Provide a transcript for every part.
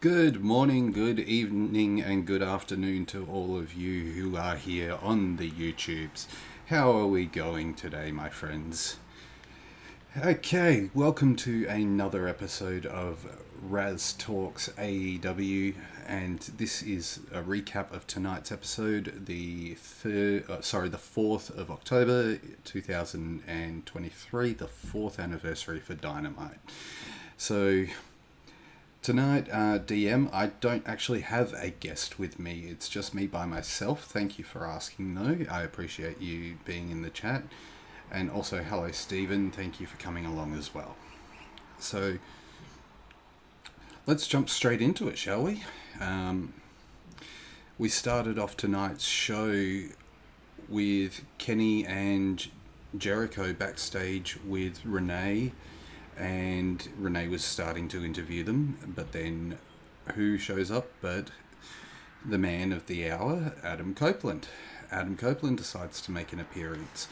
Good morning, good evening, and good afternoon to all of you who are here on the YouTubes. How are we going today, my friends? Okay, welcome to another episode of Raz Talks AEW, and this is a recap of tonight's episode, the 4th of October 2023, the 4th anniversary for Dynamite. So tonight, DM, I don't actually have a guest with me. It's just me by myself. Thank you for asking, though. I appreciate you being in the chat. And also, hello, Stephen. Thank you for coming along as well. So, let's jump straight into it, shall we? We started off tonight's show with Kenny and Jericho backstage with Renee, and Renee was starting to interview them, but then who shows up but the man of the hour, Adam Copeland. Adam Copeland decides to make an appearance.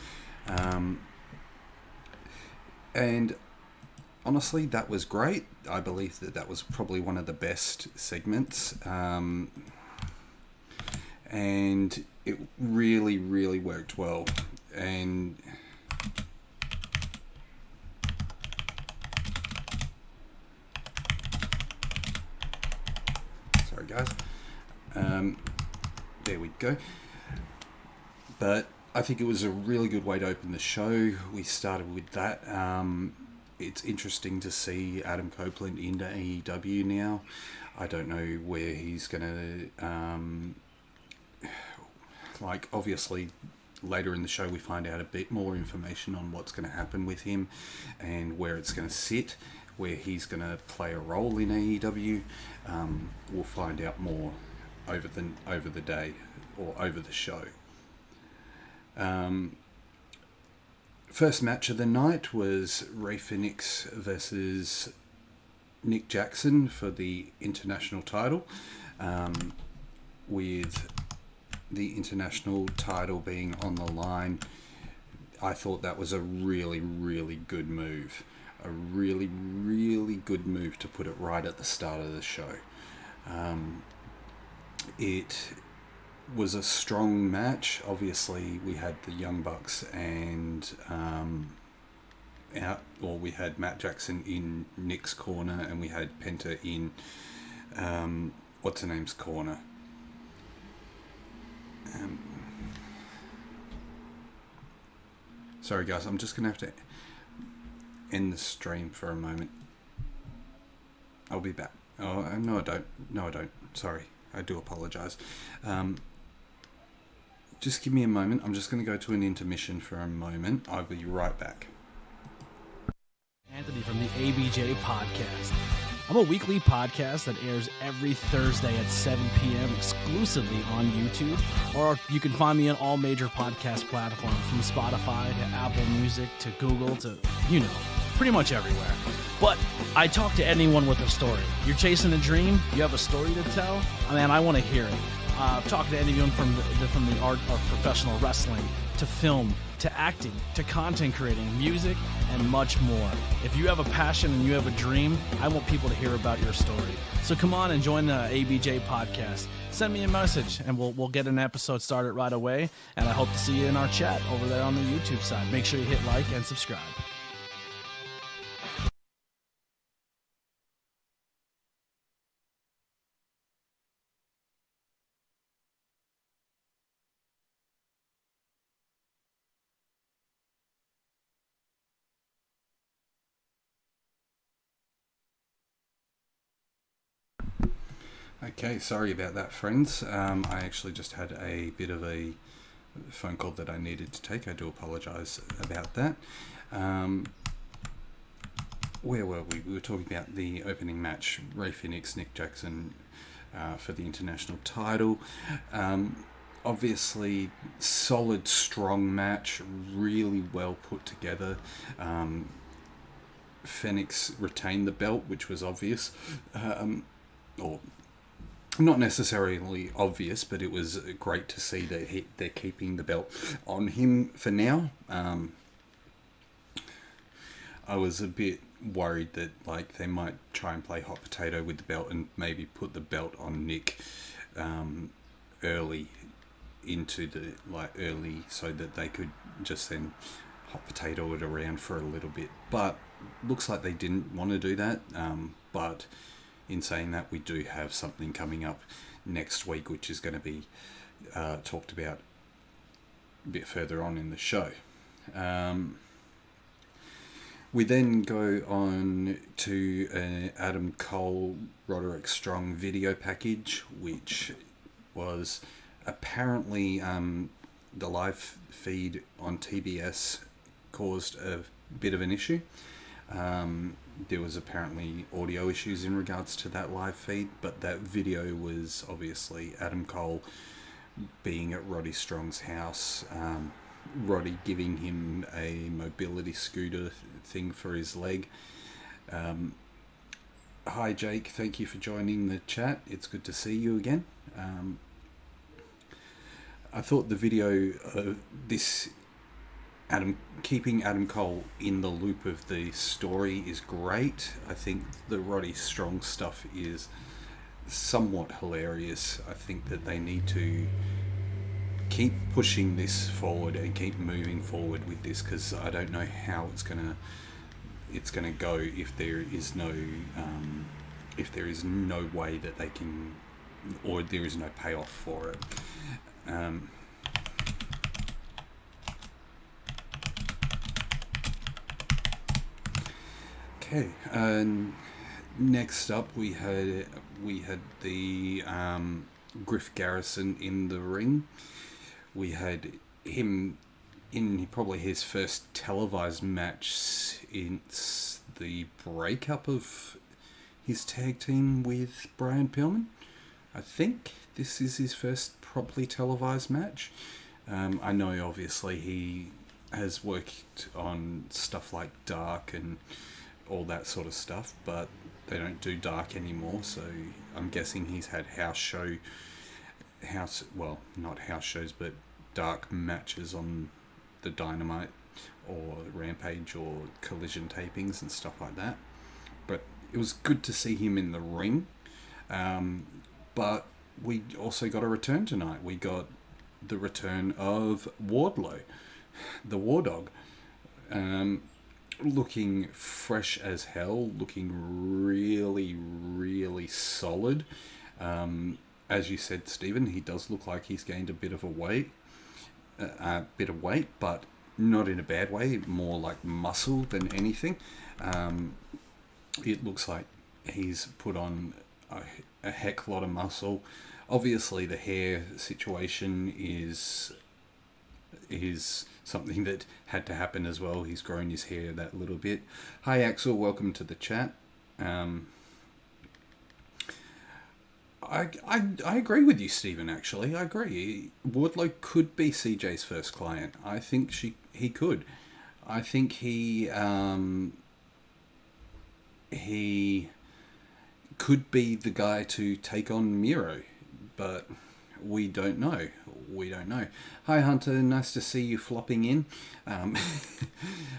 And honestly, that was great. I believe that was probably one of the best segments. And it really, really worked well. And sorry guys. There we go. But I think it was a really good way to open the show. We started with that. It's interesting to see Adam Copeland into AEW now. I don't know where he's going to... obviously, later in the show we find out a bit more information on what's going to happen with him and where it's going to sit, where he's going to play a role in AEW. We'll find out more over the day or over the show. First match of the night was Rey Fenix versus Nick Jackson for the international title, with the international title being on the line. I thought that was a really, really good move. A really, really good move to put it right at the start of the show. It was a strong match. Obviously, we had the Young Bucks and we had Matt Jackson in Nick's corner, and we had Penta in what's her name's corner. Sorry guys, I'm just gonna have to end the stream for a moment. I'll be back. Oh no, I don't. Sorry, I do apologize. Just give me a moment. I'm just going to go to an intermission for a moment. I'll be right back. Anthony from the ABJ Podcast. I'm a weekly podcast that airs every Thursday at 7 p.m. exclusively on YouTube, or you can find me on all major podcast platforms, from Spotify to Apple Music to Google to, pretty much everywhere. But I talk to anyone with a story. You're chasing a dream? You have a story to tell? Man, I want to hear it. Talking to anyone from the art of professional wrestling, to film, to acting, to content creating, music, and much more. If you have a passion and you have a dream, I want people to hear about your story. So come on and join the ABJ Podcast. Send me a message and we'll get an episode started right away. And I hope to see you in our chat over there on the YouTube side. Make sure you hit like and subscribe. Okay, sorry about that, friends. I actually just had a bit of a phone call that I needed to take. I do apologise about that. Where were we? We were talking about the opening match, Rey Fenix, Nick Jackson for the international title. Obviously, solid, strong match, really well put together. Fenix retained the belt, which was obvious, or not necessarily obvious, but it was great to see that they're keeping the belt on him for now. I was a bit worried that they might try and play hot potato with the belt and maybe put the belt on Nick early so that they could just then hot potato it around for a little bit. But looks like they didn't want to do that. But in saying that, we do have something coming up next week, which is going to be talked about a bit further on in the show. We then go on to an Adam Cole, Roderick Strong video package, which was apparently the live feed on TBS caused a bit of an issue. There was apparently audio issues in regards to that live feed, but that video was obviously Adam Cole being at Roddy Strong's house, Roddy giving him a mobility scooter thing for his leg. Hi Jake, thank you for joining the chat. It's good to see you again. I thought the video of this keeping Adam Cole in the loop of the story is great. I think the Roddy Strong stuff is somewhat hilarious. I think that they need to keep pushing this forward and keep moving forward with this, because I don't know how it's gonna go if there is no way that they can, or there is no payoff for it. Okay, next up we had the Griff Garrison in the ring. We had him in probably his first televised match since the breakup of his tag team with Brian Pillman. I think this is his first properly televised match. I know obviously he has worked on stuff like Dark and all that sort of stuff, but they don't do Dark anymore, so I'm guessing he's had not house shows, but dark matches on the Dynamite or Rampage or Collision tapings and stuff like that. But it was good to see him in the ring. But we also got a return tonight. We got the return of Wardlow, the War Dog, looking fresh as hell, looking really, really solid. As you said, Stephen, he does look like he's gained a bit of weight, but not in a bad way, more like muscle than anything. It looks like he's put on a heck lot of muscle. Obviously, the hair situation is something that had to happen as well. He's grown his hair that little bit. Hi, Axel. Welcome to the chat. I agree with you, Stephen, actually. I agree. Wardlow could be CJ's first client. I think he could. I think he could be the guy to take on Miro, but we don't know. Hi, Hunter. Nice to see you flopping in.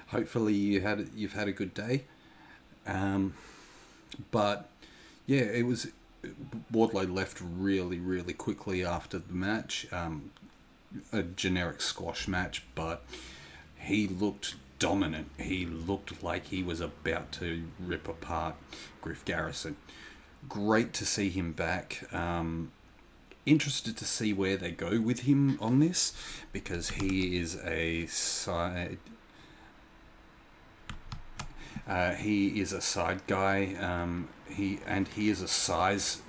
Hopefully you've had a good day. But yeah, it was. Wardlow left really, really quickly after the match. A generic squash match, but he looked dominant. He looked like he was about to rip apart Griff Garrison. Great to see him back. Interested to see where they go with him on this, because he is a side. He is a side guy. He is a size.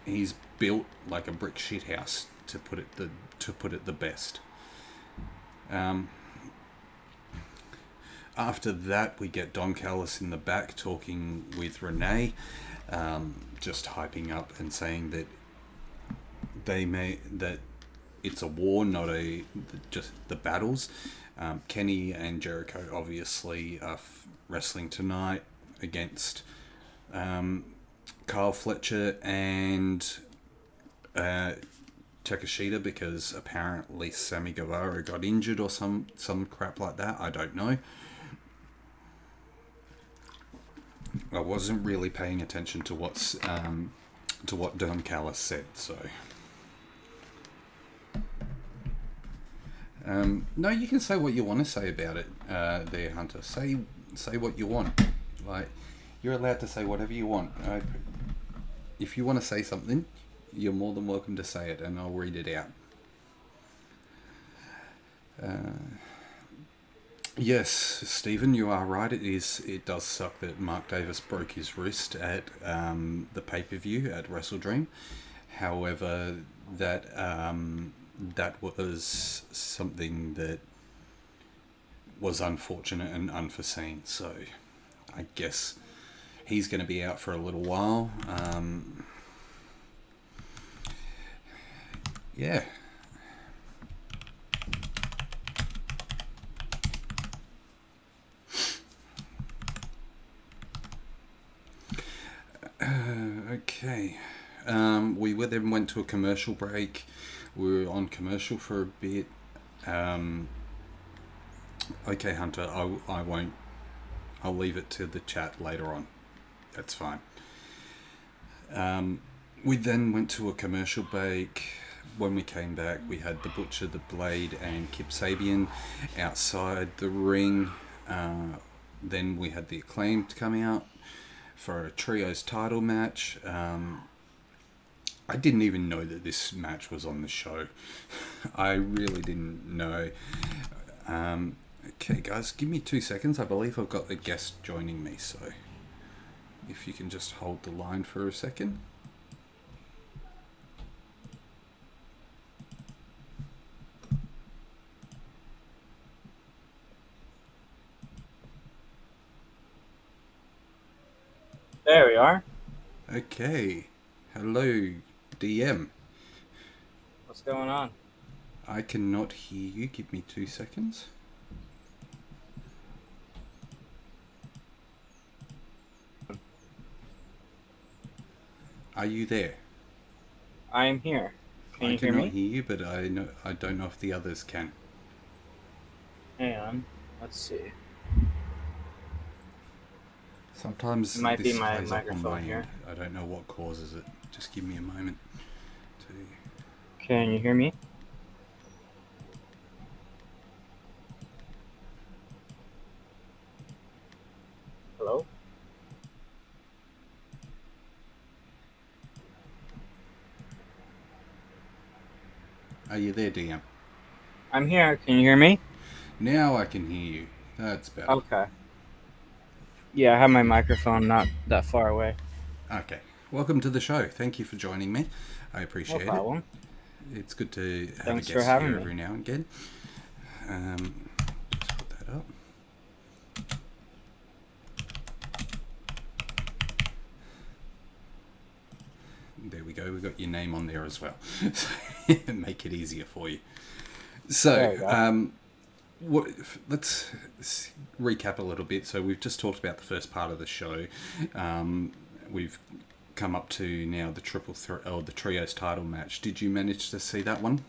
He's built like a brick shithouse, to put it the best. After that, we get Don Callis in the back talking with Renee, just hyping up and saying that that it's a war, not just the battles. Kenny and Jericho obviously are wrestling tonight against Kyle Fletcher and Takeshita, because apparently Sammy Guevara got injured or some crap like that. I don't know. I wasn't really paying attention to what Don Callis said, so. No, you can say what you want to say about it, there, Hunter. Say what you want. Like, you're allowed to say whatever you want. If you want to say something, you're more than welcome to say it, and I'll read it out. Yes, Stephen, you are right. It does suck that Mark Davis broke his wrist at the pay-per-view at Wrestle Dream. However, that was something that was unfortunate and unforeseen. So I guess he's going to be out for a little while. Okay. Then went to a commercial break. We were on commercial for a bit. Okay, Hunter, I won't. I'll leave it to the chat later on. That's fine. We then went to a commercial break. When we came back, we had the Butcher, the Blade, and Kip Sabian outside the ring. Then we had the Acclaimed come out for a trios title match. I didn't even know that this match was on the show. I really didn't know. Okay, guys, give me 2 seconds. I believe I've got a guest joining me, so if you can just hold the line for a second. There we are. Okay. Hello, DM. What's going on? I cannot hear you. Give me 2 seconds. Are you there? I am here. Can you hear cannot me? hear you, but I don't know if the others can. Hang on. Let's see. Sometimes It might be this my plays up on microphone my here. end. I don't know what causes it. Just give me a moment. Can you hear me? Hello? Are you there, DM? I'm here. Can you hear me? Now I can hear you. That's better. Okay. Yeah, I have my microphone not that far away. Okay. Welcome to the show. Thank you for joining me. I appreciate No problem. it. It's good to have Thanks a for guest having here me. every now and again. Just put that up. There we go. We've got your name on there as well. Make it easier for you. There you So, let's recap a little bit. So we've just talked about the first part of the show. We've come up to now the the trios title match. Did you manage to see that one?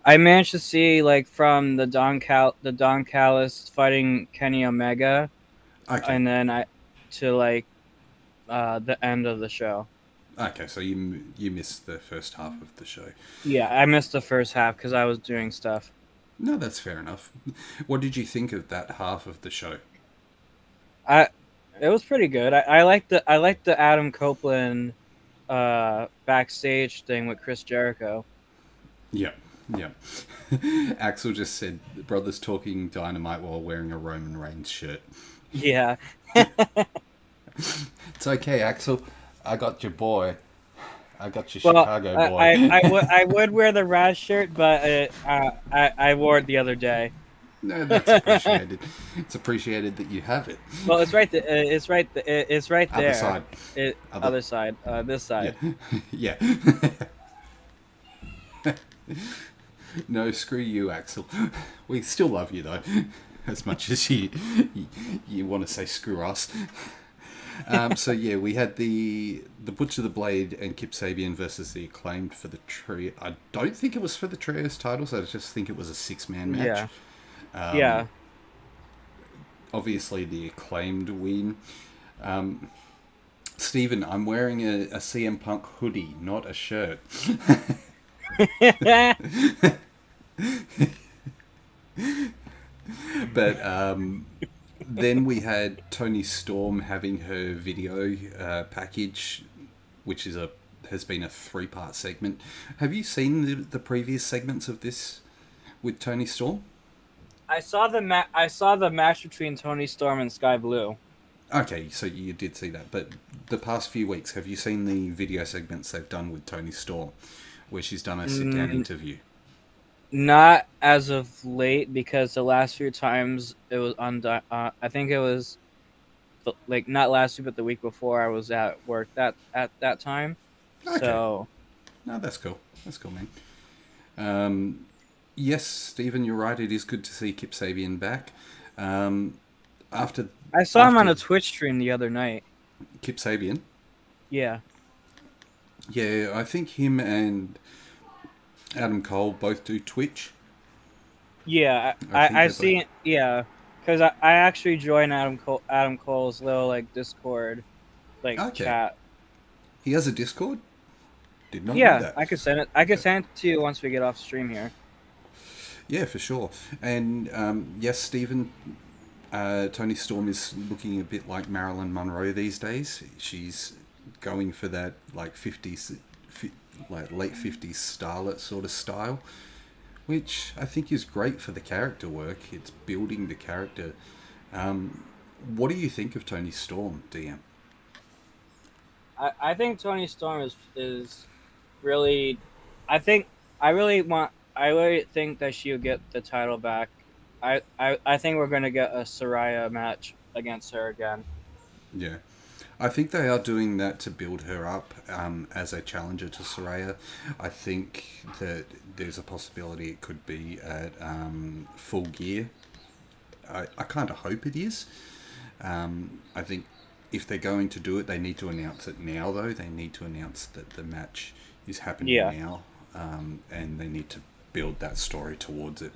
I managed to see from the Don Callis fighting Kenny Omega, Okay. and then to the end of the show. Okay, so you missed the first half of the show. Yeah, I missed the first half because I was doing stuff. No, that's fair enough. What did you think of that half of the show? It was pretty good. I liked the Adam Copeland backstage thing with Chris Jericho. Yeah, yeah. Axel just said, the brothers talking Dynamite while wearing a Roman Reigns shirt. Yeah. It's okay, Axel. I got your boy. I got your Well, Chicago boy. I would wear the Raz shirt, but I wore it the other day. No, that's appreciated. It's appreciated that you have it. Well, it's right. It's right. It's right there. Other side. Other side. This side. Yeah. Yeah. No, screw you, Axel. We still love you though, as much as you want to say screw us. So yeah, we had the Butcher, the Blade, and Kip Sabian versus the Acclaimed for the trio. I don't think it was for the trios titles. I just think it was a 6-man match. Yeah. Yeah. Obviously, the Acclaimed win. Stephen, I'm wearing a CM Punk hoodie, not a shirt. But then we had Toni Storm having her video package, which has been a 3-part segment. Have you seen the previous segments of this with Toni Storm? I saw the match between Toni Storm and Sky Blue. Okay, so you did see that. But the past few weeks, have you seen the video segments they've done with Toni Storm, where she's done a sit-down interview? Not as of late, because the last few times it was on. I think it was not last week, but the week before. I was at work at that time. Okay. So, no, that's cool. That's cool, man. Yes, Stephen, you're right. It is good to see Kip Sabian back. I saw him on a Twitch stream the other night. Kip Sabian. Yeah. Yeah, I think him and Adam Cole both do Twitch. Yeah, I think I they're both. see. Yeah, because I actually joined Adam Cole's little like Discord like Okay. chat. He has a Discord? Did not know Yeah, that. I could send it. I could Okay. send it to you once we get off stream here. Yeah, for sure. And yes, Stephen, Tony Storm is looking a bit like Marilyn Monroe these days. She's going for that like 50s, like late 50s starlet sort of style, which I think is great for the character work. It's building the character. What do you think of Tony Storm, DM? I think Tony Storm is really. I think I really want. I really think that she'll get the title back. I think we're gonna get a Saraya match against her again. Yeah. I think they are doing that to build her up as a challenger to Soraya. I think that there's a possibility it could be at Full Gear. I kind of hope it is. I think if they're going to do it, they need to announce it now, though. They need to announce that the match is happening Yeah. now, and they need to build that story towards it.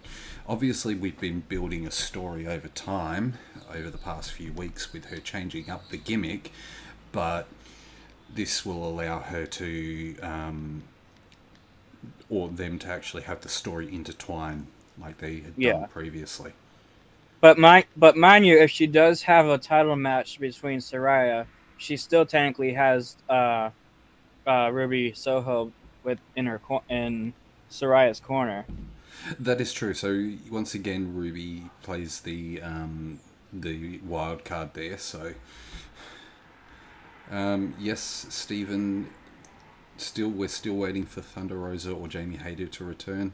Obviously, we've been building a story over time, over the past few weeks, with her changing up the gimmick, but this will allow her to, or them to actually have the story intertwine like they had Yeah. done previously. But mind you, if she does have a title match between Saraya, she still technically has Ruby Soho in Soraya's corner. That is true. So once again, Ruby plays the wild card there. So yes, Stephen. We're still waiting for Thunder Rosa or Jamie Hayter to return.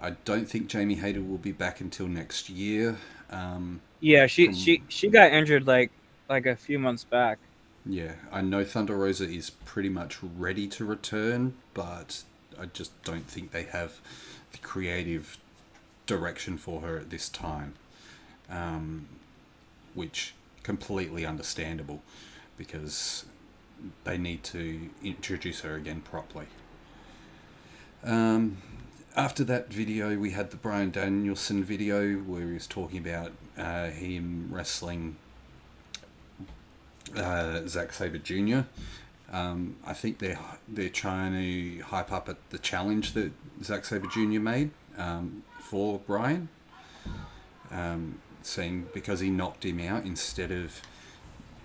I don't think Jamie Hayter will be back until next year. Yeah, From she got injured like a few months back. Yeah, I know Thunder Rosa is pretty much ready to return, but I just don't think they have the creative direction for her at this time, which completely understandable because they need to introduce her again properly. After that video, we had the Bryan Danielson video where he was talking about him wrestling Zack Sabre Jr. I think they're trying to hype up at the challenge that Zack Sabre Jr. made for Bryan, saying because he knocked him out instead of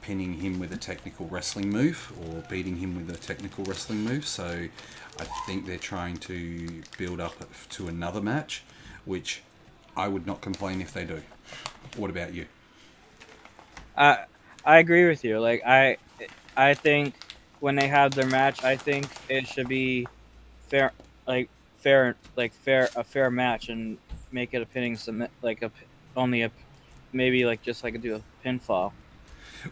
pinning him with a technical wrestling move or beating him with a technical wrestling move. So I think they're trying to build up to another match, which I would not complain if they do. What about you? I agree with you. Like I think when they have their match, I think it should be fair, a fair match, and make it a pinning submit, only a maybe like just like do a pinfall.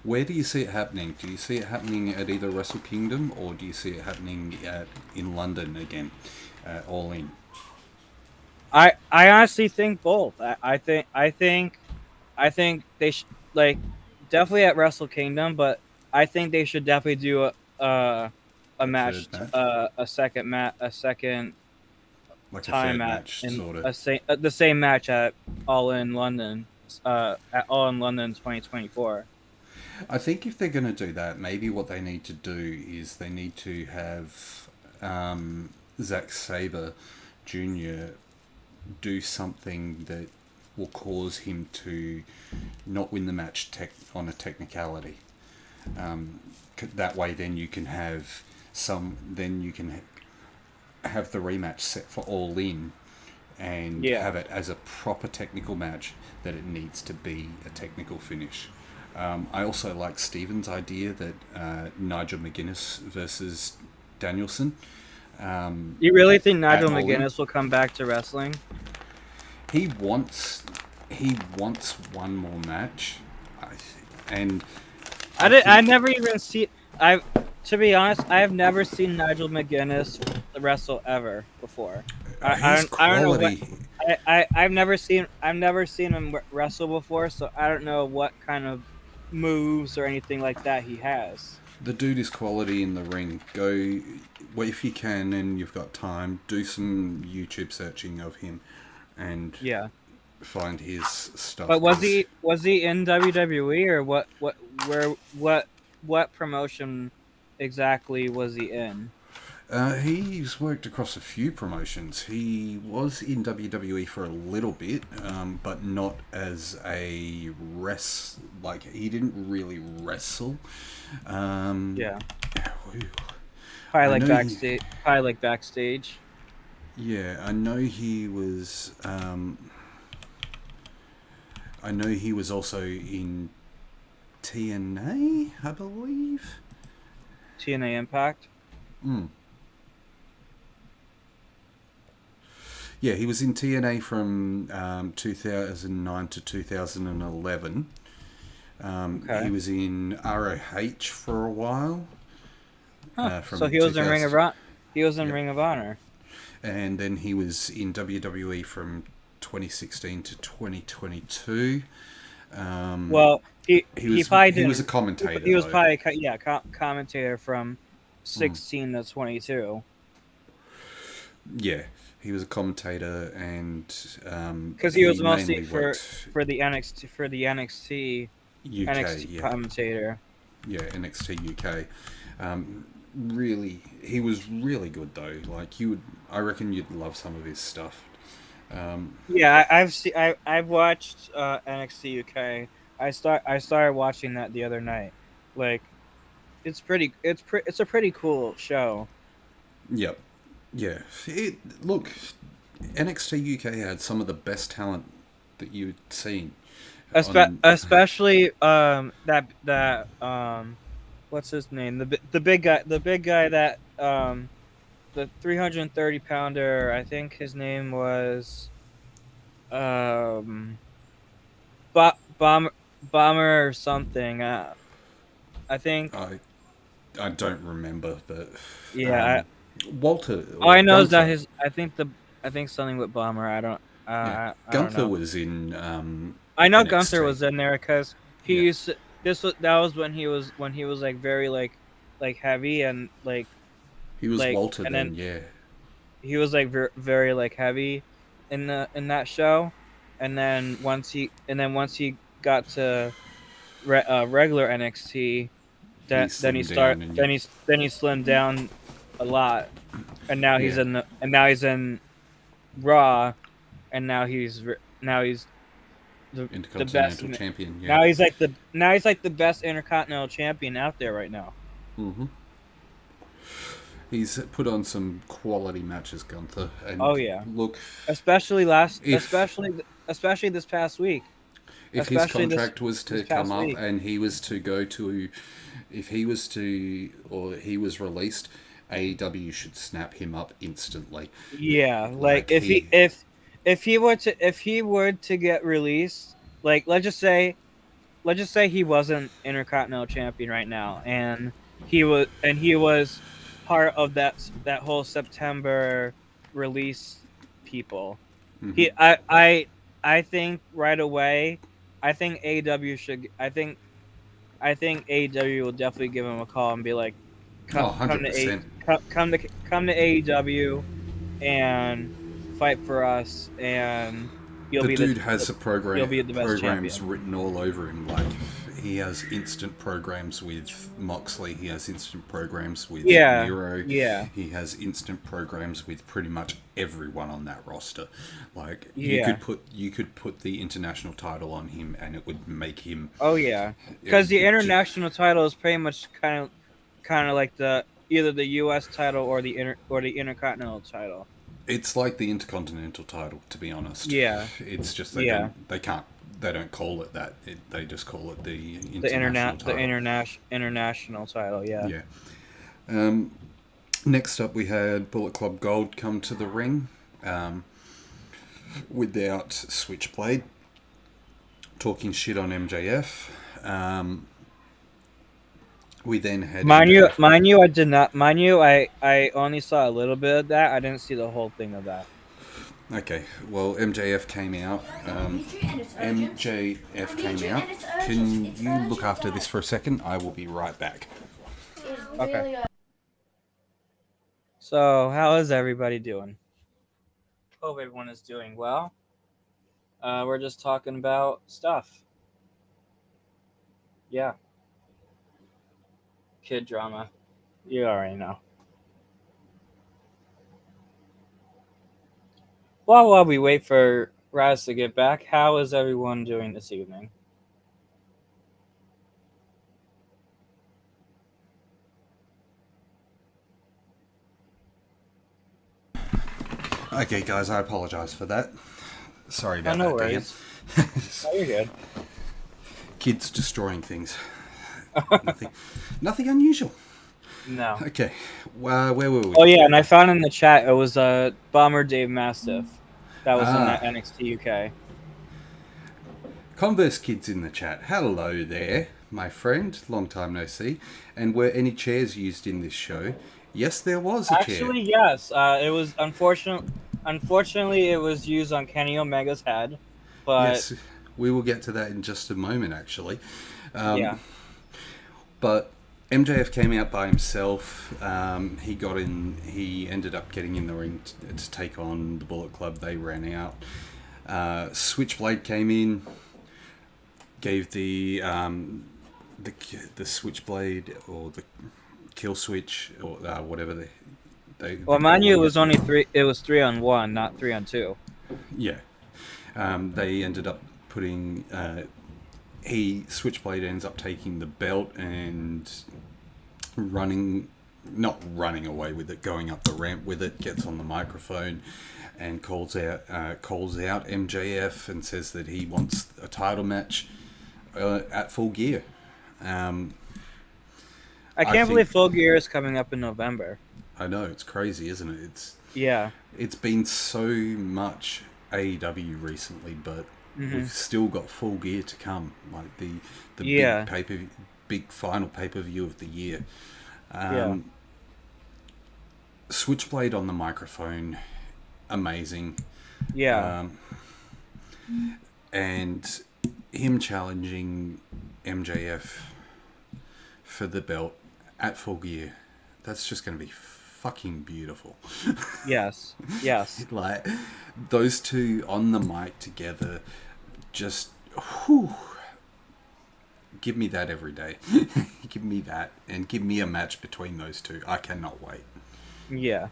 Where do you see it happening? Do you see it happening at either Wrestle Kingdom or do you see it happening in London again, All In? I honestly think both. I think they should like definitely at Wrestle Kingdom, but I think they should definitely do a match, Third match? a second Like a time third at match, in sort of. the same match at All In London, at All In London 2024. I think if they're going to do that, maybe what they need to do is they need to have Zack Sabre Jr. do something that will cause him to not win the match on a technicality. That way, then you can have have the rematch set for All In, and Yeah. have it as a proper technical match that it needs to be a technical finish. I also like Steven's idea that Nigel McGuinness versus Danielson. You really think Nigel All In. McGuinness will come back to wrestling? He wants one more match, and I never even see. To be honest, I have never seen Nigel McGuinness wrestle ever before. his I don't know what. quality. I've never seen him wrestle before, so I don't know what kind of moves or anything like that he has. The dude is quality in the ring. Go, well, if you can and you've got time, do some YouTube searching of him, and Yeah. find his stuff. But was he in WWE or what promotion exactly was he in? He's worked across a few promotions. He was in WWE for a little bit, but not as a like he didn't really wrestle. Yeah. who- Probably I like know backstage. Probably like backstage. Yeah, I know he was. I know he was also in TNA, I believe. TNA Impact. Mm. Yeah, he was in TNA from 2009 to 2011. Okay. He was in ROH for a while. From So he was in 2000 Ring of Honor. He was in Yep. Ring of Honor. And then he was in WWE from 2016 to 2022. Well, he probably he was a didn't. commentator. He was Though. probably commentator from 16 to 22. Yeah, he was a commentator and Because he was mostly mainly for worked the NXT UK. commentator. Yeah, NXT UK. Really, he was really good though. Like I reckon you'd love some of his stuff. Yeah, I've watched NXT UK. I started watching that the other night. Like, it's a pretty cool show. Yep. Yeah. Look, NXT UK had some of the best talent that you'd seen. Especially that what's his name, the big guy that the 330-pounder, I think his name was Bomber or something. I think. I don't remember, but Yeah. Walter. All I know is that Gunther. I think something with Bomber. I don't. Yeah, I don't Gunther know. was in. I know NXT. Gunther was in there because he Yeah. used to, that was when he was like very like heavy and like He was Walter and then. then Yeah. he was like very like heavy in that show, and then once he got to regular NXT, He then he slimmed down and then he slimmed down a lot, and now he's Yeah. in Raw, and now he's the best. Intercontinental champion. Yeah. Now he's like the best Intercontinental champion out there right now. Mm-hmm. He's put on some quality matches, Gunther. And Oh yeah, look, especially especially this past week. if his Especially contract was to this come past up week. and he was to go to, if he was to, or he was released, AEW should snap him up instantly. Yeah, Like like he- if he were to get released, like let's just say he wasn't Intercontinental champion right now, and he was part of that whole September release people. Mhm. I think right away, I think AEW should. I think AEW will definitely give him a call and be like, Oh, come to 100%. come to AEW and fight for us, and you'll The be dude has a you'll be the best programs champion. written all over him. Like he has instant programs with Moxley. He has instant programs with Yeah, Miro. yeah. He has instant programs with pretty much everyone on that roster. Like Yeah. you could put the international title on him, and it would make him. Oh yeah, because the it- international title is pretty much kind of like either the U.S. title or the Intercontinental title. It's like the Intercontinental title, to be honest. Yeah. It's just Yeah. they don't call it that. They just call it the The international title. international title. Yeah. Yeah. Next up, we had Bullet Club Gold come to the ring without Switchblade, talking shit on MJF. We then had MJF. I only saw a little bit of that. I didn't see the whole thing of that. Okay, well, MJF came out. MJF came out. Can you look after this for a second? I will be right back. Okay. So, how is everybody doing? Hope everyone is doing well. We're just talking about stuff. Yeah. Kid drama. You already know. While we wait for Raz to get back, how is everyone doing this evening? Okay, guys, I apologize for that. Sorry about no that, worries. Dan. Oh, you're good. Kids destroying things. Nothing unusual. No. Okay, where were we? Oh yeah, and I found in the chat it was Bomber Dave Mastiff. That was in that Ah. NXT UK. Converse Kids in the chat. Hello there, my friend. Long time no see. And were any chairs used in this show? Yes, there was a chair. Actually, yes. It was unfortunately it was used on Kenny Omega's head, but Yes, we will get to that in just a moment, actually. yeah. But MJF came out by himself. He got in. He ended up getting in the ring to take on the Bullet Club. They ran out. Switchblade came in, gave the Switchblade or the Kill Switch or whatever they Well, mind you, it was only three. It was 3-on-1, not 3-on-2. Yeah. They ended up putting. Switchblade ends up taking the belt and not running away with it, going up the ramp with it, gets on the microphone and calls out MJF and says that he wants a title match at Full Gear. I can't believe Full Gear is coming up in November. I know, it's crazy, isn't it? It's been so much AEW recently, but we've still got Full Gear to come, like the big final pay-per-view of the year. Switchblade on the microphone, amazing. Yeah. And him challenging MJF for the belt at Full Gear, that's just going to be fucking beautiful. Yes. Like, those two on the mic together, just, whew, give me that every day. Give me that, and give me a match between those two. I cannot wait. Yeah.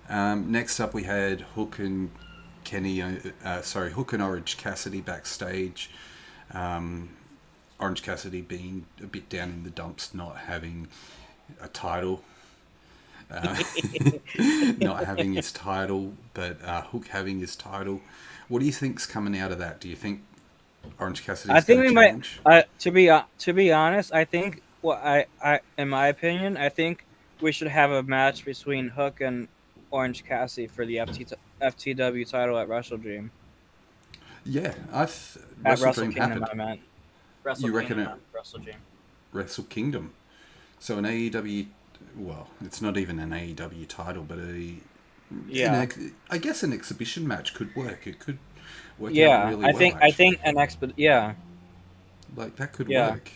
Next up, we had Hook and Orange Cassidy backstage. Orange Cassidy being a bit down in the dumps, not having a title. Not having his title, but Hook having his title. What do you think's coming out of that? Do you think Orange Cassidy? I think we challenge? Might. To be honest, I think I in my opinion, I think we should have a match between Hook and Orange Cassidy for the FTW title at Wrestle Dream. Yeah, at Wrestle Kingdom. I meant. You reckon it? Wrestle Dream. Wrestle Kingdom. So an AEW. Well, it's not even an AEW title, but I guess an exhibition match could work. It could work out really well. I think an like that could work.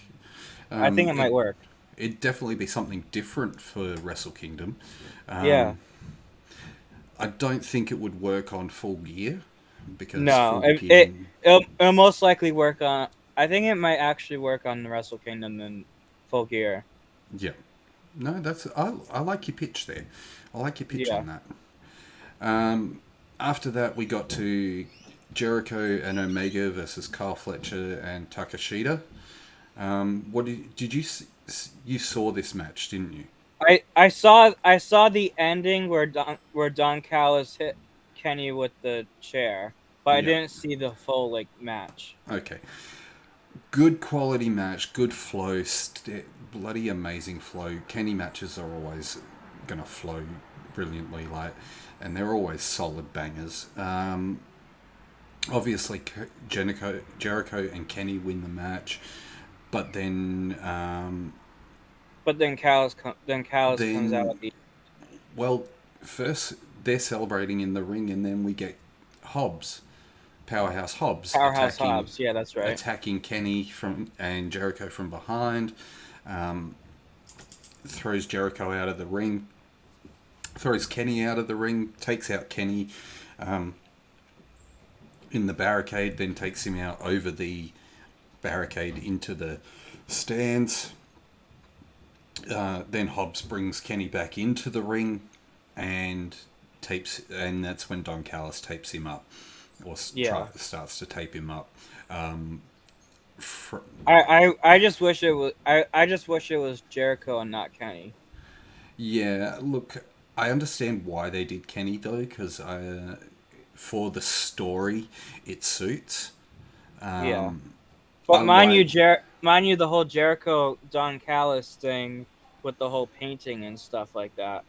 I think it might work. It'd definitely be something different for Wrestle Kingdom. I don't think it would work on Full Gear because it'll most likely work on. I think it might actually work on the Wrestle Kingdom than Full Gear. Yeah. No, I like your pitch there. I like your pitch on that. After that, we got to Jericho and Omega versus Kyle Fletcher and Takeshita. What did you saw this match, didn't you? I saw the ending where Don Callis hit Kenny with the chair, but I didn't see the full match. Okay. Good quality match, good flow, bloody amazing flow. Kenny matches are always going to flow brilliantly, and they're always solid bangers. Obviously, Jericho and Kenny win the match, but then Callis comes out at the. Well, first they're celebrating in the ring, and then we get Powerhouse Hobbs, yeah, that's right. Attacking Kenny and Jericho from behind. throws Jericho out of the ring, throws Kenny out of the ring, takes out Kenny in the barricade, then takes him out over the barricade into the stands. Then Hobbs brings Kenny back into the ring and that's when Don Callis tapes him up, or starts to tape him up. I just wish it was I just wish it was Jericho and not Kenny. Yeah, look, I understand why they did Kenny though, because for the story it suits. But mind you, the whole Jericho Don Callis thing with the whole painting and stuff like that.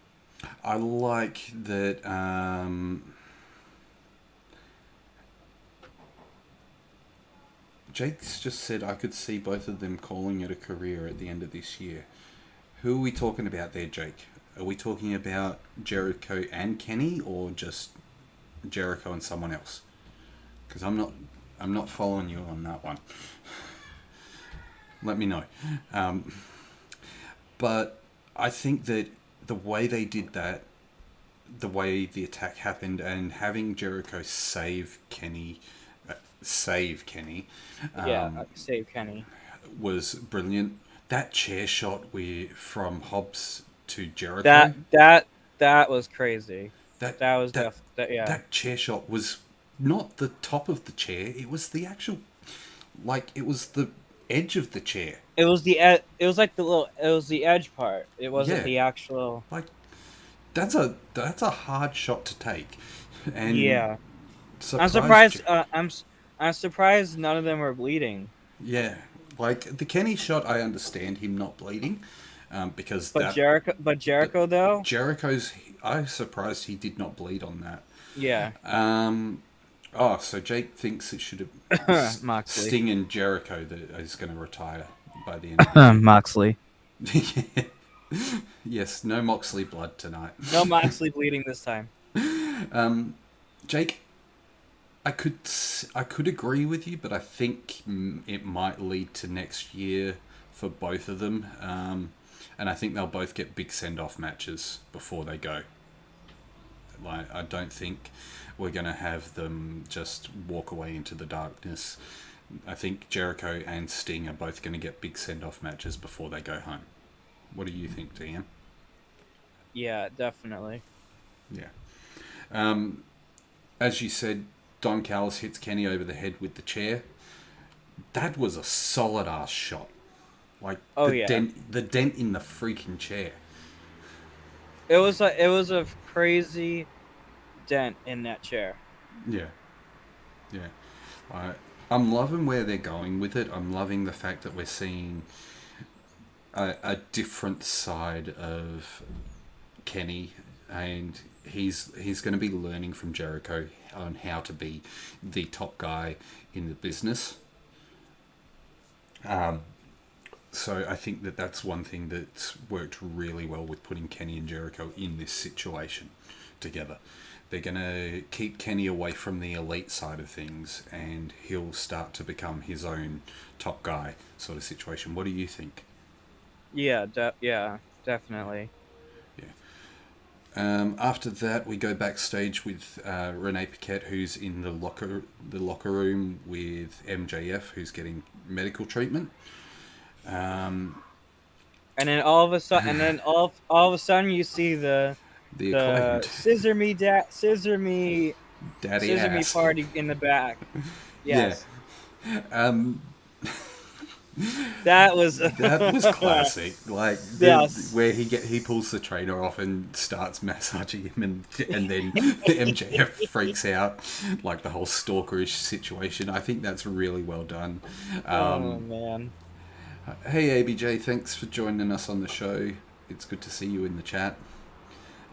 I like that. Jake's just said I could see both of them calling it a career at the end of this year. Who are we talking about there, Jake? Are we talking about Jericho and Kenny, or just Jericho and someone else? Because I'm not following you on that one. Let me know. But I think that the way they did that, the way the attack happened, and having Jericho save Kenny, save Kenny was brilliant. That chair shot from Hobbs to Jericho. That was crazy. That chair shot was not the top of the chair. It was the actual, it was the edge of the chair. It was the it was like it was the edge part. It wasn't the actual. That's a hard shot to take. And I'm surprised. I'm surprised none of them were bleeding. Yeah, the Kenny shot, I understand him not bleeding, because Jericho though. I'm surprised he did not bleed on that. Yeah. So Jake thinks it should have Sting and Jericho that is going to retire by the end of the Moxley. Yes, no Moxley blood tonight. No Moxley bleeding this time. Jake, I could agree with you, but I think it might lead to next year for both of them. And I think they'll both get big send-off matches before they go. I don't think we're going to have them just walk away into the darkness. I think Jericho and Sting are both going to get big send-off matches before they go home. What do you think, Dean? Yeah, definitely. Yeah. As you said, Don Callis hits Kenny over the head with the chair. That was a solid-ass shot. The dent in the freaking chair. It was a crazy dent in that chair. Yeah. I'm loving where they're going with it. I'm loving the fact that we're seeing a different side of Kenny, and he's going to be learning from Jericho on how to be the top guy in the business. So I think that's one thing that's worked really well with putting Kenny and Jericho in this situation together. They're going to keep Kenny away from the elite side of things, and he'll start to become his own top guy sort of situation. What do you think? Yeah, definitely. Yeah. After that, we go backstage with Renee Paquette, who's in the locker room with MJF, who's getting medical treatment. And then all of a sudden, you see the scissor me party in the back. Yes. Yeah. That was classic. Where he pulls the trainer off and starts massaging him, and then MJF freaks out, the whole stalkerish situation. I think that's really well done. Oh man. Hey ABJ, thanks for joining us on the show. It's good to see you in the chat.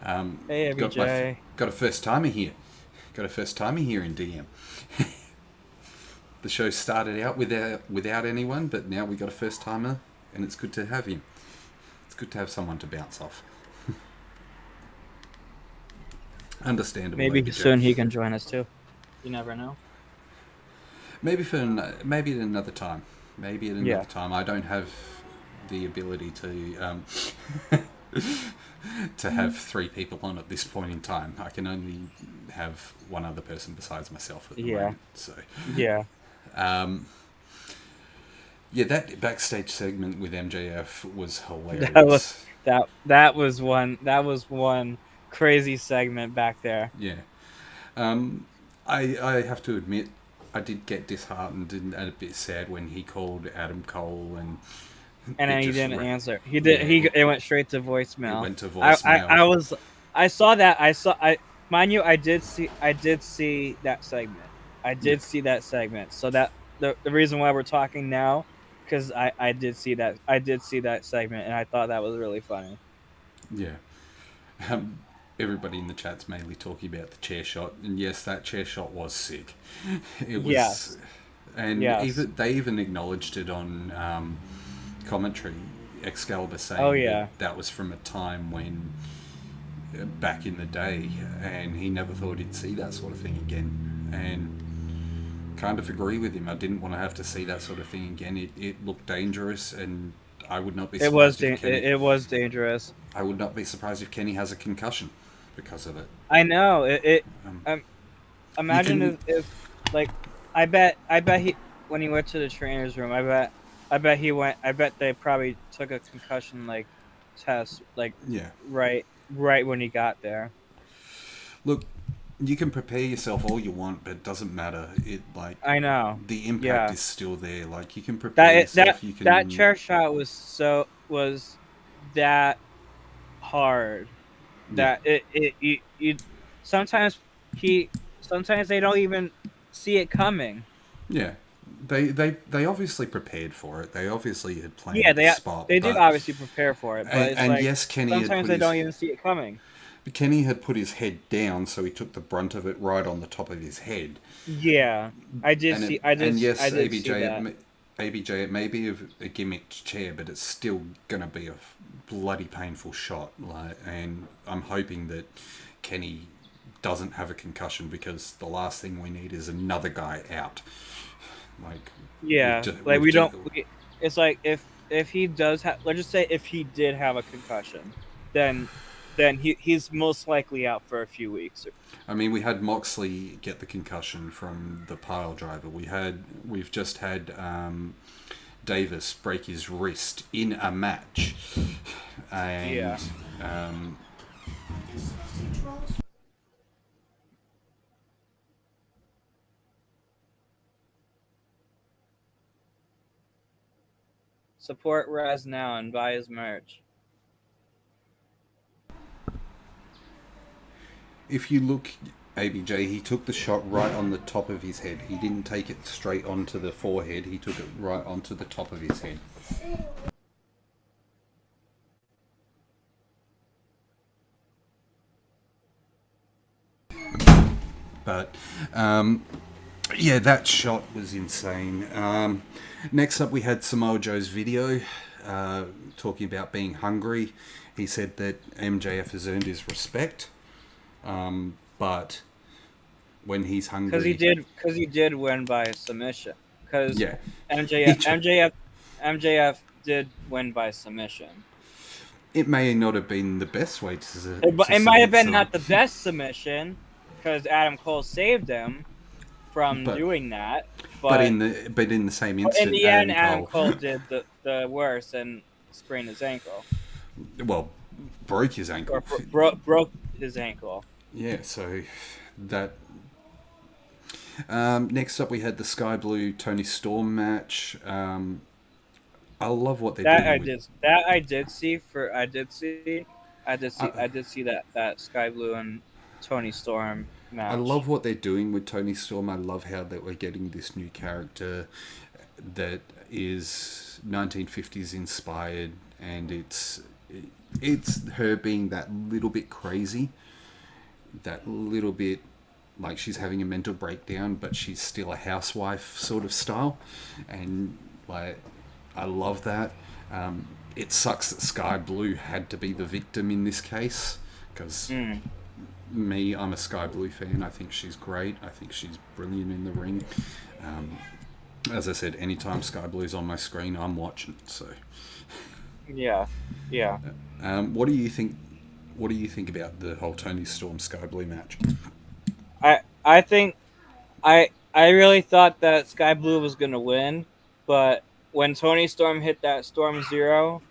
Hey ABJ. Got a first timer here. Got a first timer here in DM. The show started out without anyone, but now we got a first timer, and it's good to have him. It's good to have someone to bounce off. Understandable. Maybe soon he can join us too. You never know. Maybe at another time. Maybe at another time. I don't have the ability to to have 3 people on at this point in time. I can only have one other person besides myself at the moment. So Yeah. yeah, that backstage segment with MJF was hilarious. That was one crazy segment back there. Yeah. I have to admit, I did get disheartened and a bit sad when he called Adam Cole and And he didn't answer. He did. It went straight to voicemail. It went to voicemail. I saw that. Mind you, I did see that segment. I did see that segment. So that the reason why we're talking now, because I did see that segment, and I thought that was really funny. Yeah. Everybody in the chat's mainly talking about the chair shot, and yes, that chair shot was sick. It was, yes. And yes. they even acknowledged it on commentary. Excalibur saying that was from a time when, back in the day, and he never thought he'd see that sort of thing again. And kind of agree with him. I didn't want to have to see that sort of thing again. It looked dangerous, and I would not be surprised. It was dangerous. I would not be surprised if Kenny has a concussion because of it. I know. Imagine if like, I bet he, when he went to the trainer's room, I bet they probably took a concussion like test right when he got there. Look, you can prepare yourself all you want, but it doesn't matter. I know the impact is still there. Like, you can prepare yourself. That chair shot was that hard that it sometimes they don't even see it coming. Yeah. They obviously prepared for it. They obviously had planned the spot. They did obviously prepare for it. But yes, Kenny sometimes they don't even see it coming. But Kenny had put his head down, so he took the brunt of it right on the top of his head. Yeah, I did see ABJ, that. ABJ, it may be a gimmicked chair, but it's still gonna be a bloody painful shot. And I'm hoping that Kenny doesn't have a concussion, because the last thing we need is another guy out. It's like if he does have, let's just say if he did have a concussion, then he's most likely out for a few weeks. I mean, we had Moxley get the concussion from the pile driver. We've just had Davis break his wrist in a match, and support Raz now and buy his merch. If you look, ABJ, he took the shot right on the top of his head. He didn't take it straight onto the forehead. He took it right onto the top of his head. But, yeah, that shot was insane. Next up, we had Samoa Joe's video talking about being hungry. He said that MJF has earned his respect. But when he's hungry, because he did win by submission. Because MJF did win by submission. It may not have been the best way to. It might have been not the best submission, because Adam Cole saved him from doing that. But in the same instant, in the end, Adam Cole did the worst and sprained his ankle. Well, broke his ankle. Or broke his ankle. Yeah, so that. Next up, we had the Sky Blue Tony Storm match. I love what they're doing. I did see that Sky Blue and Tony Storm match. I love what they're doing with Tony Storm. I love how that we're getting this new character that is 1950s inspired, and it's her being that little bit crazy. That little bit like she's having a mental breakdown, but she's still a housewife sort of style, and like I love that. It sucks that Sky Blue had to be the victim in this case, because I'm a Sky Blue fan. I think she's great. I think she's brilliant in the ring. As I said, anytime Sky Blue's on my screen, I'm watching. So Yeah, yeah. What do you think? What do you think about the whole Tony Storm Sky Blue match? I think I really thought that Sky Blue was gonna win, but when Tony Storm hit that Storm Zero,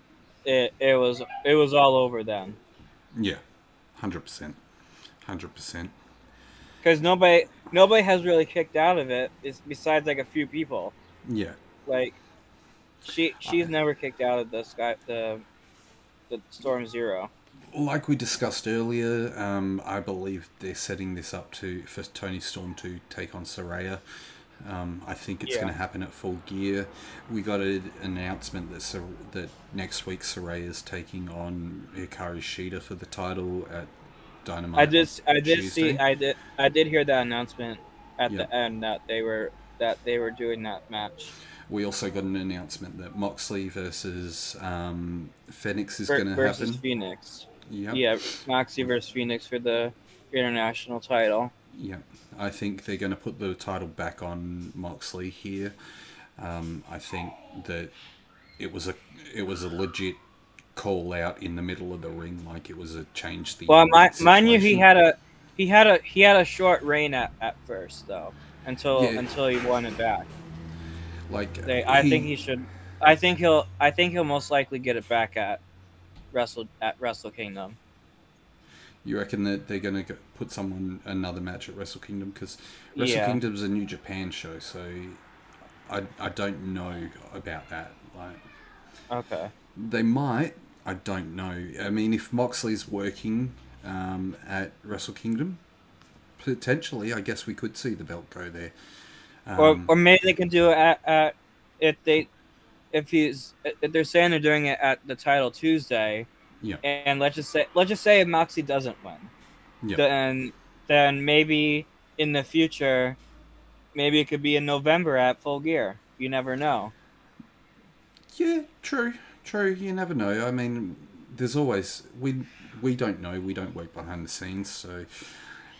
it was all over then. Yeah, 100%, 100%. Because nobody has really kicked out of it. Is besides like a few people. Yeah. Like Uh, she's never kicked out of the Storm Zero. like we discussed earlier, I believe they're setting this up for Tony Storm to take on Saraya. I think it's going Yeah. to happen at Full Gear. We got an announcement that next week Saraya is taking on Hikaru Shida for the title at I Dynamite on did I did see Tuesday. I did hear that announcement at Yep. the end that they were doing that match. We also got an announcement that Moxley versus Phoenix is going to Versus happen. Phoenix. Yep. Yeah, Moxie versus Phoenix for the international title. Yep. I think they're going to put the title back on Moxley here. I think that it was a it was a legit call out in the middle of the ring, like it was a change the Well, ending mind you, he situation. had a short reign at first though, until Yeah, until he won it back. like I think he should. I think he'll most likely get it back at Wrestle Kingdom. you reckon that they're going to put another match at Wrestle Kingdom, because Wrestle Yeah. Kingdom's a New Japan show, so I don't know about that. Like Okay. they might, I don't know. I mean, if Moxley's working at Wrestle Kingdom, potentially, I guess we could see the belt go there. Or maybe they can do it at if they if they're saying they're doing it at the title Tuesday, Yeah, and let's just say if Moxie doesn't win, yeah, then maybe in the future, maybe it could be in November at Full Gear. You never know. yeah. True, true. You never know. I mean, there's always we don't know. We don't work behind the scenes, so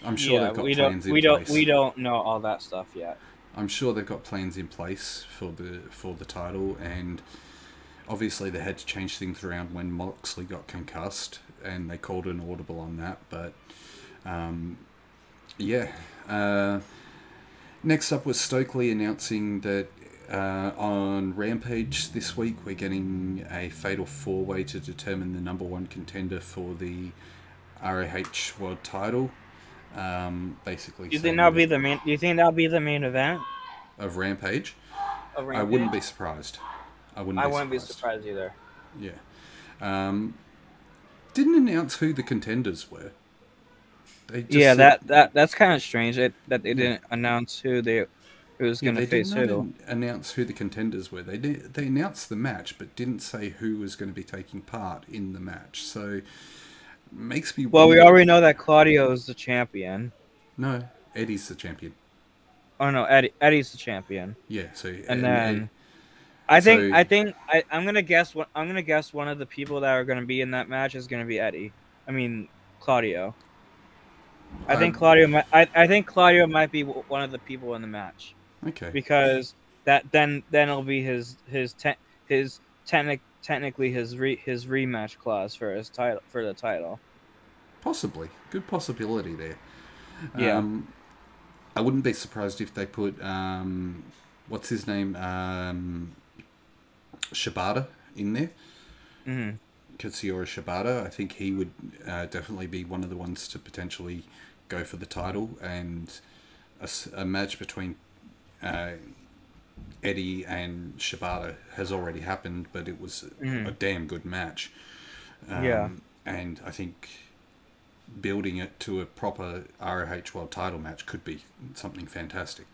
I'm sure Yeah, they've got we don't plans in we don't place. we don't know all that stuff yet. I'm sure they've got plans in place for the title, and obviously they had to change things around when Moxley got concussed, and they called an audible on that. But yeah. Next up was Stokely announcing that on Rampage this week we're getting a fatal four-way to determine the number one contender for the ROH World Title. Basically Do you think saying that'll that be the main? Do you think that'll be the main event of Rampage, of I wouldn't Rampage? be surprised. I wouldn't I be wouldn't be surprised. surprised either. Yeah. Didn't announce who the contenders were. They just Yeah, said, that's kind of strange that they yeah, didn't announce who was yeah. gonna They did face not who. announce who the contenders were. They announced the match, but didn't say who was going to be taking part in the match. So makes me Well, we wonder. already know that Claudio is the champion. No, Eddie's the champion. Oh no, Eddie's the champion. Yeah. So And and Ed, then I think so I think I'm gonna guess one of the people that are gonna be in that match is gonna be Eddie. I mean Claudio. I I think Claudio might be one of the people in the match okay. because then it'll be technically his rematch clause for the title. Possibly good possibility there. Yeah. I wouldn't be surprised if they put what's his name, Shibata in there. Hmm. Katsuyori Shibata. I think he would definitely be one of the ones to potentially go for the title, and a match between Eddie and Shibata has already happened, but it was a Hmm. damn good match. Yeah. And I think building it to a proper ROH World Title match could be something fantastic.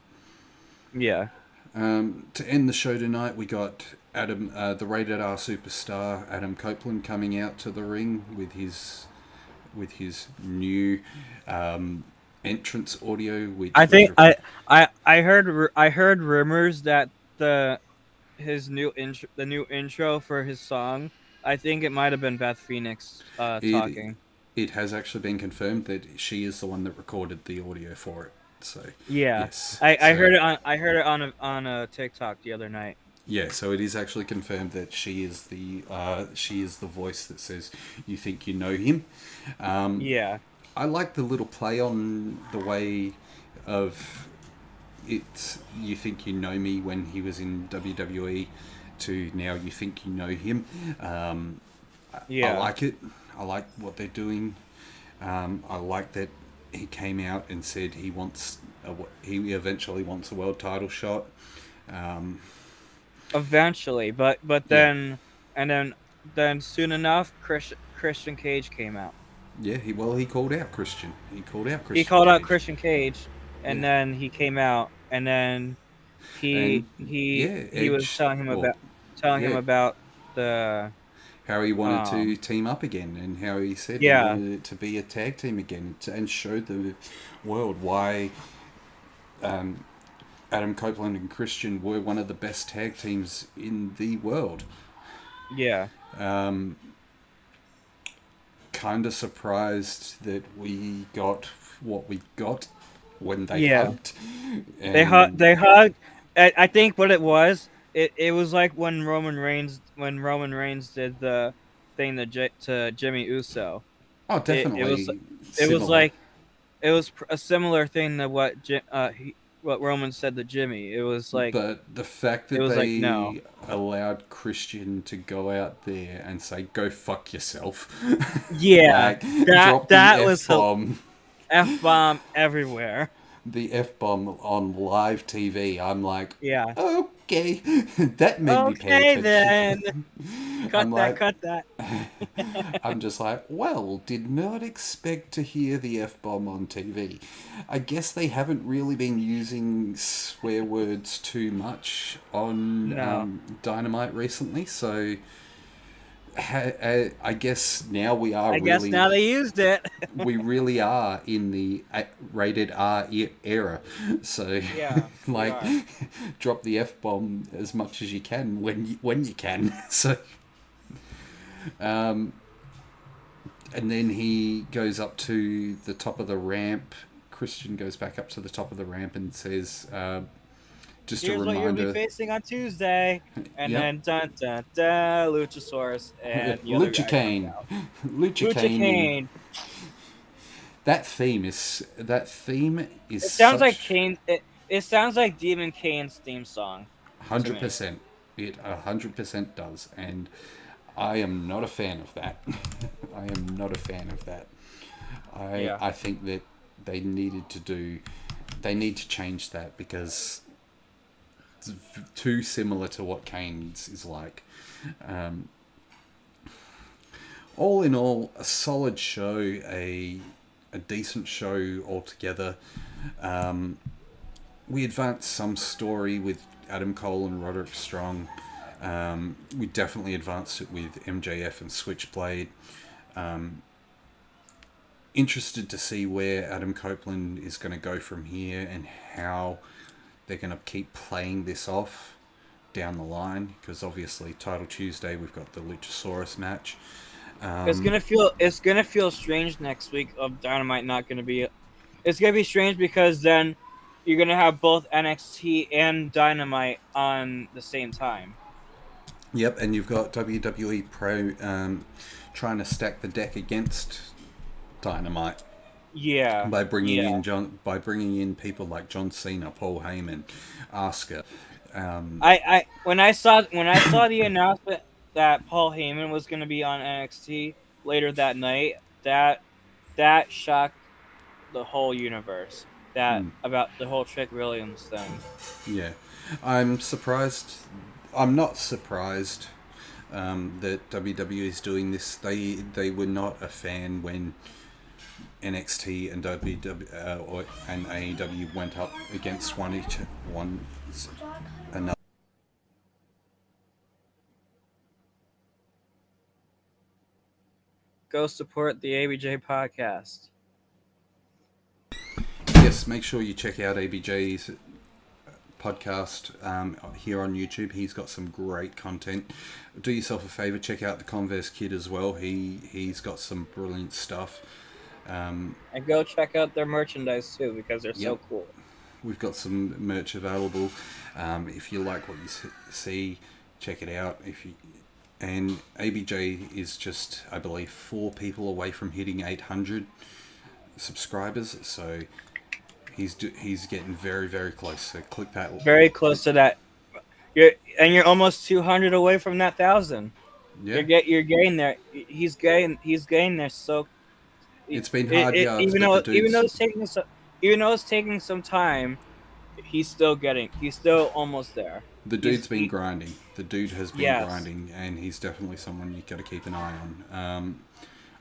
Yeah. To end the show tonight, we got Adam, the Rated R superstar Adam Copeland, coming out to the ring with his new entrance audio, which I was think I heard rumors that the new intro for his song. I think it might have been Beth Phoenix it talking. it has actually been confirmed that she is the one that recorded the audio for it. So Yeah, yes, I so heard it on I heard it on a TikTok the other night. Yeah, so it is actually confirmed that she is the voice that says you think you know him. Yeah. I like the little play on the way of it's you think you know me when he was in WWE to now you think you know him. I Yeah. like it. I like what they're doing. I like that he came out and said he eventually wants a world title shot. Eventually, but Yeah, then and then soon enough, Christian Cage came out. yeah. He called out Christian. He called out He Christian called out Cage. Christian Cage, and Yeah, then he came out, and then he and he yeah, he was Edge. Well, telling him yeah, about the how he wanted to um team up again, and how he said he yeah wanted it to be a tag team again, and showed the world why Adam Copeland and Christian were one of the best tag teams in the world. yeah Kind of surprised that we got what we got when they yeah hugged, and they hugged. I think what it was, it was like when Roman Reigns did the thing to Jimmy Uso. oh, It was definitely it was similar. like it was a similar thing to what Roman said to Jimmy. But the fact It that was like no. they allowed Christian to go out there and say "Go fuck yourself," Yeah, like that drop the that f was a bomb, F-bomb everywhere. the f bomb on live TV, I'm like, Yeah. okay, that made me pay Okay attention. then. I'm like, Cut that. I'm just like, well, did not expect to hear the F bomb on TV. I guess they haven't really been using swear words too much on No. Dynamite recently, so I guess now I guess now they used it. we really are in the rated R era. So, Yeah, we like, are. drop the F bomb as much as you can when you can. So, and then he goes up to the top of the ramp. Christian goes back up to the top of the ramp and says, just a Here's what you'll be reminder. facing on Tuesday. And Yep. then dun dun dun Luchasaurus and the other Lucha guy comes Kane. out. Lucha Lucha Kane. Kane. That theme is It sounds like such Kane it sounds like Demon Kane's theme song to me. 100%. It 100% does, and I am not a fan of that. I am not a fan of that. Yeah. I think that they need to change that because it's too similar to what Kane's is like. All in all, a solid show, a decent show altogether. We advanced some story with Adam Cole and Roderick Strong. We definitely advanced it with MJF and Switchblade. Interested to see where Adam Copeland is going to go from here and how they're going to keep playing this off down the line, because obviously Title Tuesday we've got the Luchasaurus match. It's gonna feel strange next week of Dynamite not gonna be. It's gonna be strange because then you're gonna have both NXT and Dynamite on the same time. Yep, and you've got WWE Pro trying to stack the deck against Dynamite Yeah, by bringing yeah. in people like John Cena, Paul Heyman, Asuka. I when I saw the announcement that Paul Heyman was gonna be on NXT later that night, that shocked the whole universe. That about the whole Trick Williams thing. Yeah, I'm surprised. I'm not surprised that WWE is doing this. They were not a fan when NXT and and AEW went up against one another. Go support the ABJ podcast. Yes, make sure you check out ABJ's podcast here on YouTube. He's got some great content. Do yourself a favor, check out the Converse Kid as well. He's got some brilliant stuff. And go check out their merchandise too because they're so Yep. cool. we've got some merch available. If you like what you see, check it out. And ABJ is just, I believe, 4 people away from hitting 800 subscribers. So he's getting very, very close. So click that. Very close to that. You're almost 200 away from that 1,000. Yeah. You're getting there. He's getting there. So It's been hard yards, even but though the dude's... even though it's taking some time, he's still almost there. The dude's been grinding. The dude has been Yes. grinding, and he's definitely someone you got to keep an eye on.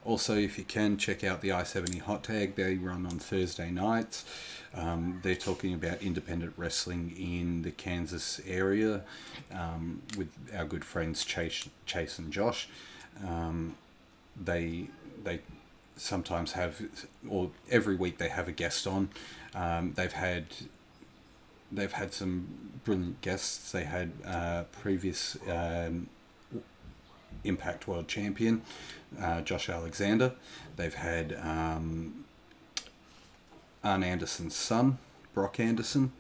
Also, if you can, check out the I-70 Hot Tag. They run on Thursday nights. They're talking about independent wrestling in the Kansas area with our good friends Chase and Josh. They sometimes have, or every week they have a guest on. They've had some brilliant guests. They had previous Impact World Champion Josh Alexander. They've had Arn Anderson's son, Brock Anderson.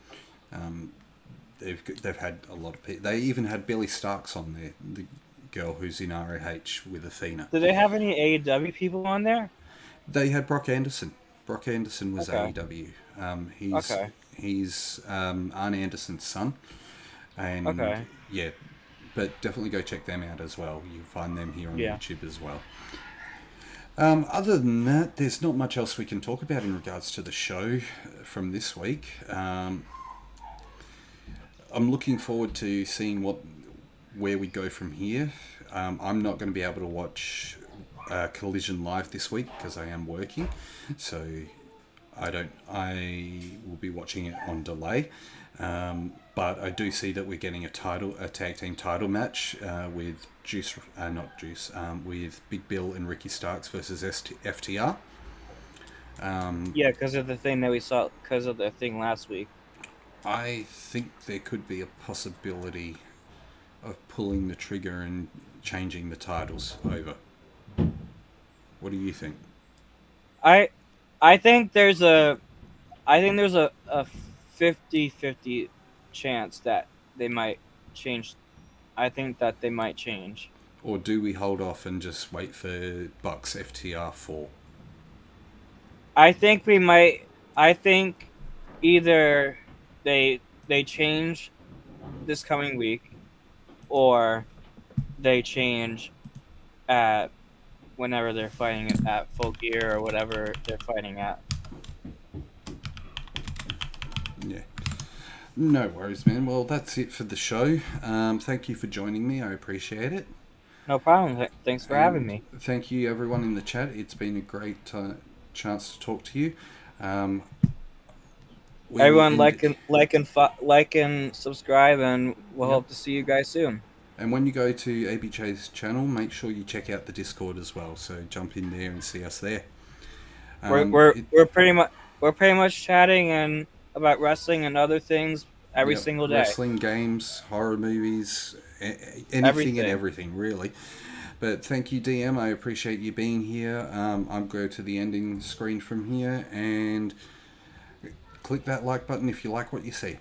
They've had a lot of people. They even had Billy Starks on there, the girl who's in ROH with Athena. Do they have any AEW people on there? They had Brock Anderson. Brock Anderson was Okay. AEW. He's Arn Anderson's son. And Okay. yeah, but definitely go check them out as well. You can find them here on YouTube as well. Other than that, there's not much else we can talk about in regards to the show from this week. I'm looking forward to seeing where we go from here. I'm not going to be able to watch Collision live this week because I am working, so I will be watching it on delay. But I do see that we're getting a tag team title match with with Big Bill and Ricky Starks versus FTR. Yeah, because of the thing that we saw, because of the thing last week. I think there could be a possibility of pulling the trigger and changing the titles over. What do you think? I think there's a 50-50 chance that they might change. I think that they might change. Or do we hold off and just wait for Bucks FTR 4? I think we might. I think either they change this coming week, or they change at whenever they're fighting at Full Gear or whatever they're fighting at. Yeah. No worries, man. Well, that's it for the show. Thank you for joining me. I appreciate it. No problem. Thanks for having me. Thank you, everyone in the chat. It's been a great chance to talk to you. Everyone, like and subscribe, and we'll hope to see you guys soon. And when you go to ABJ's channel, make sure you check out the Discord as well. So jump in there and see us there. We're pretty much chatting and about wrestling and other things every single day. Wrestling, games, horror movies, anything and everything, really. But thank you, DM. I appreciate you being here. I'll go to the ending screen from here and click that like button if you like what you see.